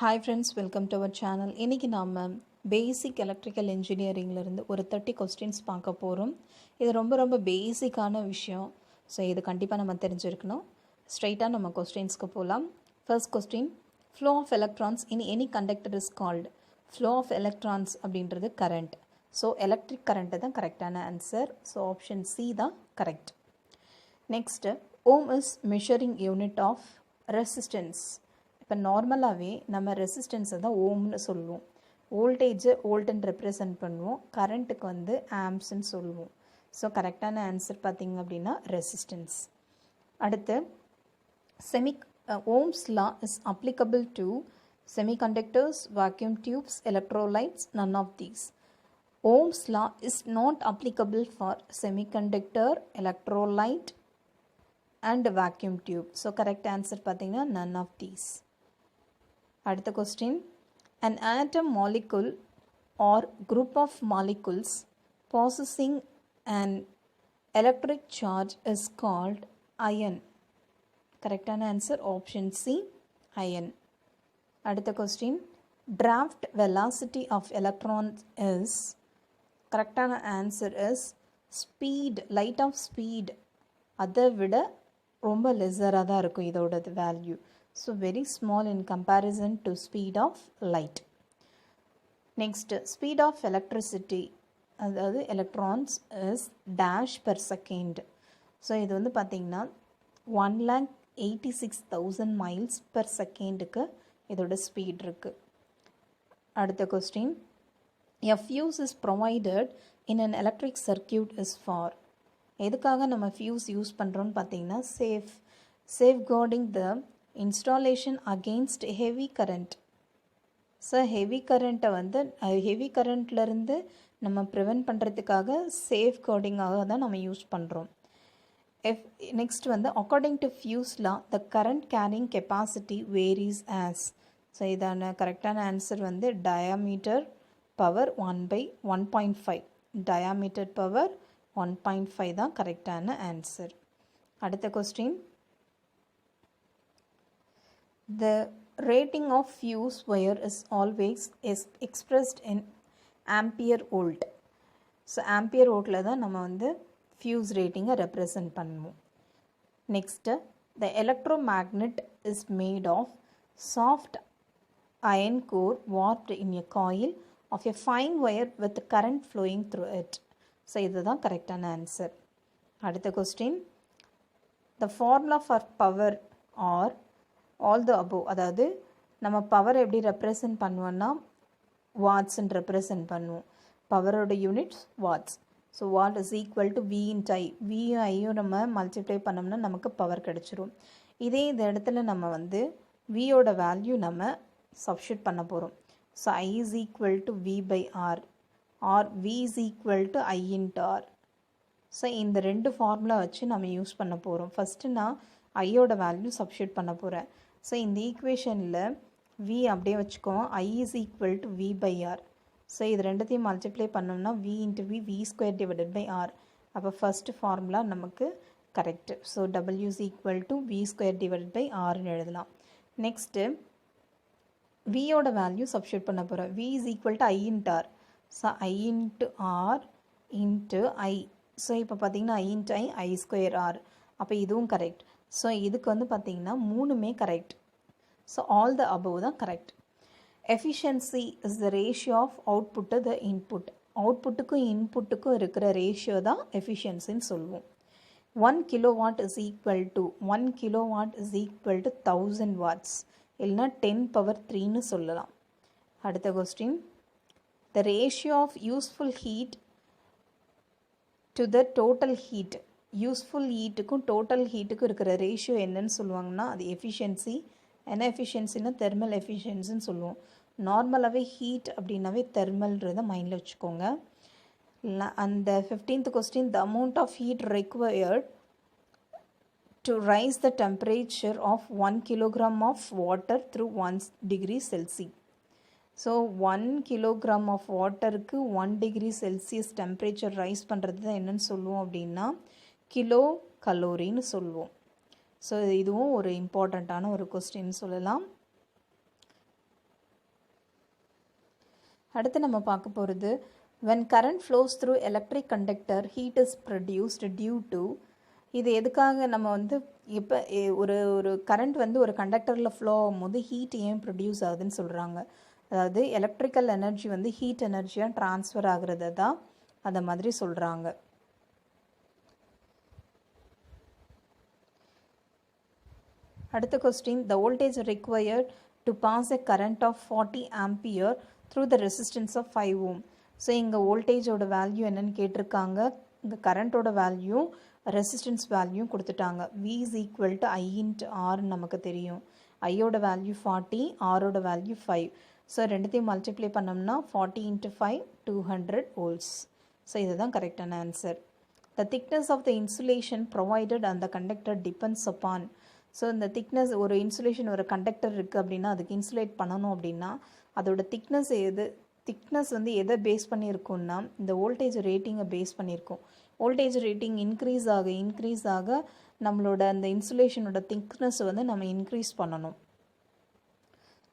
Hi friends, welcome to our channel. இன்றைக்கி நாம் பேசிக் electrical இன்ஜினியரிங்லேருந்து ஒரு 30 கொஸ்டின்ஸ் பார்க்க போகிறோம். இது ரொம்ப பேசிக்கான விஷயம். ஸோ இது கண்டிப்பாக நம்ம தெரிஞ்சிருக்கணும். ஸ்ட்ரைட்டாக நம்ம கொஸ்டின்ஸ்க்கு போகலாம். First question, flow of electrons in any conductor is called. Flow of electrons அப்படின்றது கரண்ட். ஸோ எலக்ட்ரிக் கரண்ட்டு தான் கரெக்டான ஆன்சர். ஸோ ஆப்ஷன் சி தான் correct. Next, ohm is measuring unit of resistance. இப்போ நார்மலாகவே நம்ம ரெசிஸ்டன்ஸை தான் ஓம்னு சொல்லுவோம். வோல்டேஜை வோல்ட்டுன்னு ரெப்ரசன்ட் பண்ணுவோம். கரண்ட்டுக்கு வந்து ஆம்ப்ஸ்ன்னு சொல்லுவோம். ஸோ கரெக்டான ஆன்சர் பார்த்திங்க அப்படின்னா ரெசிஸ்டன்ஸ். அடுத்து, ohm's law is applicable to semiconductors, vacuum tubes, electrolytes, none of these. Ohm's law is not applicable for semiconductor, electrolyte and vacuum tube. So correct answer பார்த்தீங்கன்னா none of these. அடுத்த question, an atom molecule or group of molecules possessing an electric charge is called ion. கரெக்டான answer option C, ion. அடுத்த question, draft velocity of electrons is, கரெக்டான answer is speed, light of speed அதை விட ரொம்ப லெஸராக தான் இருக்கும் இதோடது value. So very small in comparison to speed of light. Next, speed of electricity, அதாவது electrons is dash per second. So இது வந்து பார்த்திங்கன்னா 1,86,000 மைல்ஸ் பெர் செகண்டுக்கு இதோட ஸ்பீட் இருக்குது. அடுத்த question, a fuse is provided in an electric circuit is for. எதுக்காக நம்ம ஃபியூஸ் யூஸ் பண்ணுறோன்னு பார்த்தீங்கன்னா safeguarding the installation against heavy current. So heavy கரண்ட்டை வந்து ஹெவி கரண்ட்லேருந்து நம்ம ப்ரிவென்ட் பண்ணுறதுக்காக சேஃப்கார்டிங்காக தான் நம்ம யூஸ் பண்ணுறோம். நெக்ஸ்ட் வந்து, according to fuse law the current carrying capacity varies as. So இதான கரெக்டான ஆன்சர் வந்து டயாமீட்டர் பவர் 1/1.5. டயாமீட்டர் பவர் 1.5 தான் கரெக்டான ஆன்சர். அடுத்த question, the rating of fuse wire is always expressed in ampere volt. So ampere வோல்ட்டில் தான் நம்ம வந்து ஃபியூஸ் ரேட்டிங்கை ரெப்ரசன்ட் பண்ணுவோம். Next, the electromagnet is made of soft iron core warped in a coil of a fine wire with current flowing through it. So இதுதான் கரெக்டான answer. அடுத்த question, the formula for power or all the above. அதாவது நம்ம power எப்படி represent பண்ணுவோன்னா வாட்ஸ்ன்னு represent பண்ணுவோம். பவரோட units watts. So watt is equal to V into I. வியும் ஐயும் நம்ம மல்டிப்ளை பண்ணோம்னா நமக்கு பவர் கிடச்சிரும். இதே இந்த இடத்துல நம்ம வந்து வியோட வேல்யூ நம்ம சப்ஸ்டியூட் பண்ண போகிறோம். So I is equal to V by R or V is equal to I into R. So இந்த ரெண்டு ஃபார்முலா வச்சு நம்ம யூஸ் பண்ண போகிறோம். ஃபஸ்ட்டு நான் ஐயோட வேல்யூ சப்ஸ்டியூட் பண்ண போகிறேன். ஸோ இந்த ஈக்குவேஷனில் V அப்படியே வச்சுக்கோம். I is equal to V by R. So இது ரெண்டுத்தையும் மல்டிப்ளை பண்ணோம்னா V into V, V square divided by R. அப்போ ஃபஸ்ட்டு ஃபார்முலா நமக்கு correct. So W is equal to V square divided by Rன்னு எழுதலாம். நெக்ஸ்ட்டு, வியோட வேல்யூ சப்ஸ்டியூட் பண்ண போகிறோம். V is equal to I into R. So I into R into I. So இப்போ பார்த்தீங்கன்னா I into I square R. அப்போ இதுவும் correct. So இதுக்கு வந்து பார்த்தீங்கன்னா மூணுமே correct. So all the above தான் correct. Efficiency is the ratio of output to the input. அவுட்புட்டுக்கும் இன்புட்டுக்கும் இருக்கிற ரேஷியோ தான் எஃபிஷியன்சின்னு சொல்லுவோம். 1 kilowatt is equal to 1000 watts. இல்லைனா 10 power 3ன்னு சொல்லலாம். அடுத்த question, the ratio of useful heat to the total heat. Useful ஹீட்டுக்கும் டோட்டல் ஹீட்டுக்கும் இருக்கிற ரேஷியோ என்னன்னு சொல்லுவாங்கன்னா அது எஃபிஷியன்சி. என்ன எஃபிஷியன்சின்னா தெர்மல் எஃபிஷியன்சின்னு சொல்லுவோம். நார்மலாகவே ஹீட் அப்படின்னாவே தெர்மல்ன்றதை மைண்டில் வச்சுக்கோங்க. அந்த 15th question, the amount of heat required to rise the temperature of 1 kilogram of water through 1 degree Celsius. So 1 kilogram of waterக்கு 1 degree Celsius temperature rise பண்ணுறது தான் என்னன்னு சொல்லுவோம் அப்படின்னா கிலோ கலோரின்னு சொல்லுவோம். ஸோ இதுவும் ஒரு இம்பார்ட்டண்ட்டான ஒரு கொஸ்டின் சொல்லலாம். அடுத்து நம்ம பார்க்க போகிறது when current flows through electric conductor heat is produced due to இது எதுக்காக நம்ம வந்து இப்போ ஒரு கரண்ட் வந்து ஒரு கண்டக்டரில் ஃப்ளோ ஆகும்போது ஹீட் ஏன் ப்ரொடியூஸ் ஆகுதுன்னு சொல்கிறாங்க. அதாவது எலக்ட்ரிக்கல் எனர்ஜி வந்து ஹீட் எனர்ஜியாக ட்ரான்ஸ்ஃபர் ஆகுறது தான் அதை மாதிரி சொல்கிறாங்க. அடுத்த question the voltage required to pass a current of 40 ampere through the resistance of 5 ohm. So இங்கே வோல்டேஜோட வேல்யூ என்னன்னு கேட்டிருக்காங்க. இங்கே கரண்ட்டோட வேல்யூ ரெசிஸ்டன்ஸ் வேல்யூ கொடுத்துட்டாங்க. V is equal to I into R நமக்கு தெரியும். ஐயோட வேல்யூ 40, ஆரோட வேல்யூ 5. ஸோ ரெண்டுத்தையும் மல்டிப்ளை பண்ணோம்னா 40 into 5 200 volts. ஸோ இதுதான் கரெக்டான answer. The thickness of the insulation provided on the conductor depends upon. So இந்த திக்னஸ் ஒரு இன்சுலேஷன் ஒரு கண்டக்டர் இருக்குது அப்படின்னா அதுக்கு இன்சுலேட் பண்ணணும் அப்படின்னா அதோட திக்னஸ் வந்து எதை பேஸ் பண்ணியிருக்கும்னா இந்த வோல்டேஜ் ரேட்டிங்கை பேஸ் பண்ணியிருக்கோம். வோல்டேஜ் ரேட்டிங் இன்க்ரீஸ் ஆக நம்மளோட அந்த இன்சுலேஷனோட திக்னஸ் வந்து நம்ம இன்க்ரீஸ் பண்ணணும்.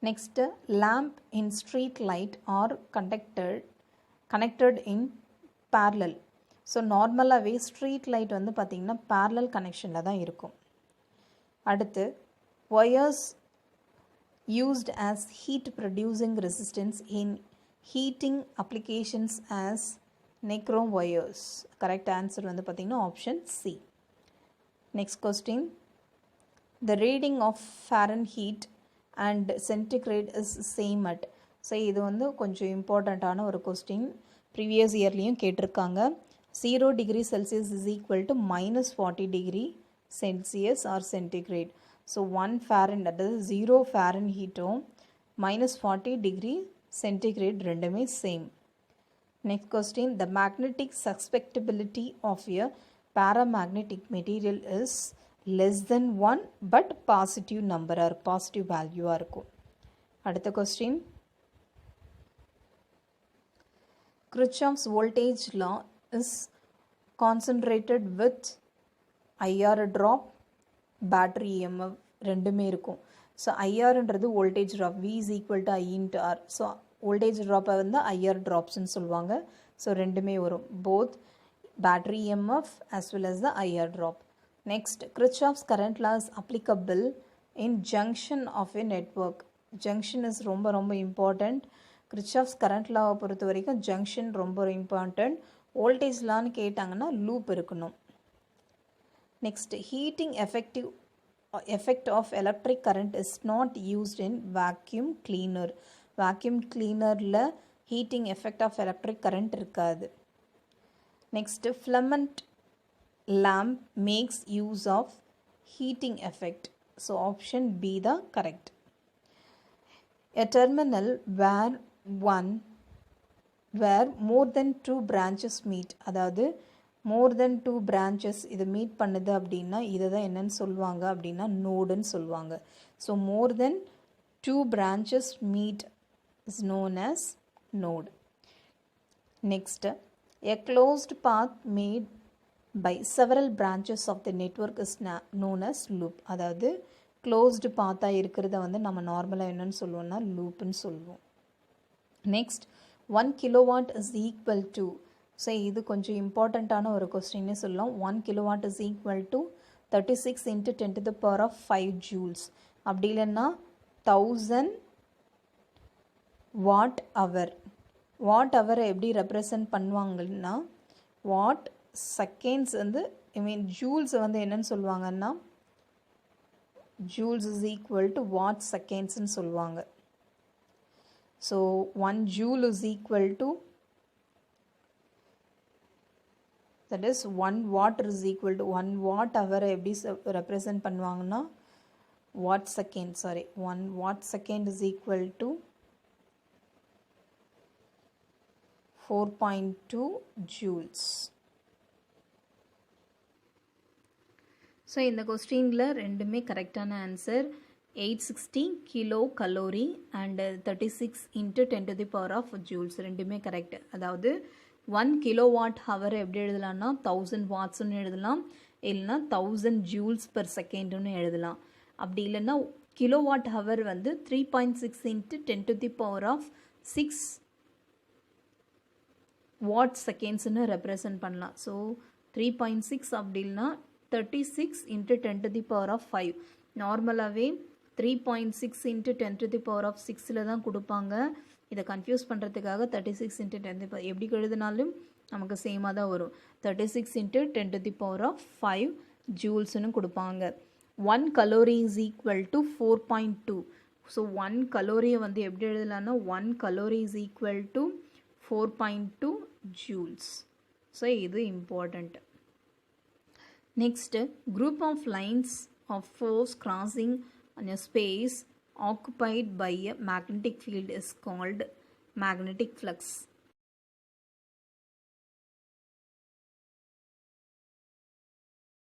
Next lamp in street light are connected in parallel. So நார்மலாகவே ஸ்ட்ரீட் லைட் வந்து பார்த்திங்கன்னா பேரலல் கனெக்ஷனில் தான் இருக்கும். அடுத்து wires used as heat producing resistance in heating applications as nichrome wires. correct answer வந்து பார்த்தீங்கன்னா option C. next question, the reading of Fahrenheit and centigrade is same at. So இது வந்து கொஞ்சம் இம்பார்ட்டண்ட்டான ஒரு கொஸ்டின், ப்ரீவியஸ் இயர்லேயும் கேட்டிருக்காங்க. 0 degree Celsius is equal to minus 40 degree Celsius or centigrade. So 1 Fahrenheit, that is 0 Fahrenheit minus 40 degree centigrade ரெண்டுமே same. Next question, the magnetic susceptibility of a paramagnetic material is less than 1 but positive number or positive value இருக்கும். அடுத்த question, Kirchhoff's voltage law is concentrated with IR drop, battery EMF ரெண்டுமே இருக்கும். So ஐஆர்ன்றது voltage drop, V is equal to I into R. So voltage ட்ராப்பை வந்து IR ட்ராப்ஸ்ன்னு சொல்லுவாங்க. So ரெண்டுமே வரும், both battery EMF as well as the IR drop. Next, Kirchhoff's current law is applicable in junction of a network. Junction is ரொம்ப important. Kirchhoff's current law பொறுத்த வரைக்கும் junction ரொம்ப important. வோல்டேஜ் லான்னு கேட்டாங்கன்னா loop இருக்கணும். Next, heating effect of electric current is not used in vacuum cleaner. Vacuum cleanerல heating effect of electric current இருக்காது. Next, filament lamp makes use of heating effect. So option B the correct. A terminal where more than 2 branches meet, அதாவது more than 2 branches இது meet பண்ணுது அப்படின்னா இதை தான் என்னன்னு சொல்லுவாங்க அப்படின்னா நோடுன்னு சொல்லுவாங்க. So more than 2 branches meet is known as node. Next, a closed path made by several branches of the network is known as loop. அதாவது closed path-ஆக இருக்கிறத வந்து நம்ம நார்மலாக என்னன்னு சொல்லுவோம்னா லூப்னு சொல்லுவோம். Next, 1 kilowatt is equal to, so இது கொஞ்சம் இம்பார்ட்டண்ட்டான ஒரு கொஸ்டின்னே சொல்லலாம். 1 kilowatt is equal to 36 into 10 to the power of 5 joules. அப்படி இல்லைன்னா 1000 watt hour. வாட் ஹவரை எப்படி ரெப்ரசன்ட் பண்ணுவாங்கன்னா வாட் செகண்ட்ஸ் வந்து ஜூல்ஸை வந்து என்னன்னு சொல்லுவாங்கன்னா joules is equal to watt செகண்ட்ஸ்ன்னு சொல்லுவாங்க. So 1 joule is equal to, that is 1 watt is equal to 1 watt hour எப்படி represent பண்ணுவாங்கன்னா watt second, 1 watt second is equal to 4.2 joules. So இந்த கொஸ்டினில் ரெண்டுமே கரெக்டான answer. 860 kilo calorie and 36 into 10 to the power of joules ரெண்டுமே correct. அதாவது 1 kilowatt hour எப்படி எழுதலாம்னா 1000 wattsன்னு எழுதலாம், இல்லைனா 1000 joules per secondன்னு எழுதலாம். அப்படி இல்லைன்னா கிலோவாட் ஹவர் வந்து 3.6 into 10 to the power of 6 watt செகண்ட்ஸ்னு ரெப்ரசன்ட் பண்ணலாம். ஸோ 3.6 அப்படின்னா 36 into 10 to the power of 5. நார்மலாகவே 3.6 into 10 to the power of 6ல் தான் கொடுப்பாங்க. இதை கன்ஃபியூஸ் பண்ணுறதுக்காக 36 இன்ட்டு 10 to the power எப்படி எழுதினாலும் நமக்கு சேமாக தான் வரும். 36 into 10 to the power of 5 ஜூல்ஸ்னு கொடுப்பாங்க. 1 calorie is equal to 4.2. So 1 கலோரியை வந்து எப்படி எழுதலாம்னா 1 calorie is equal to 4.2 joules. So இது important. Next group of lines of force crossing on a space occupied by a magnetic field is called magnetic flux.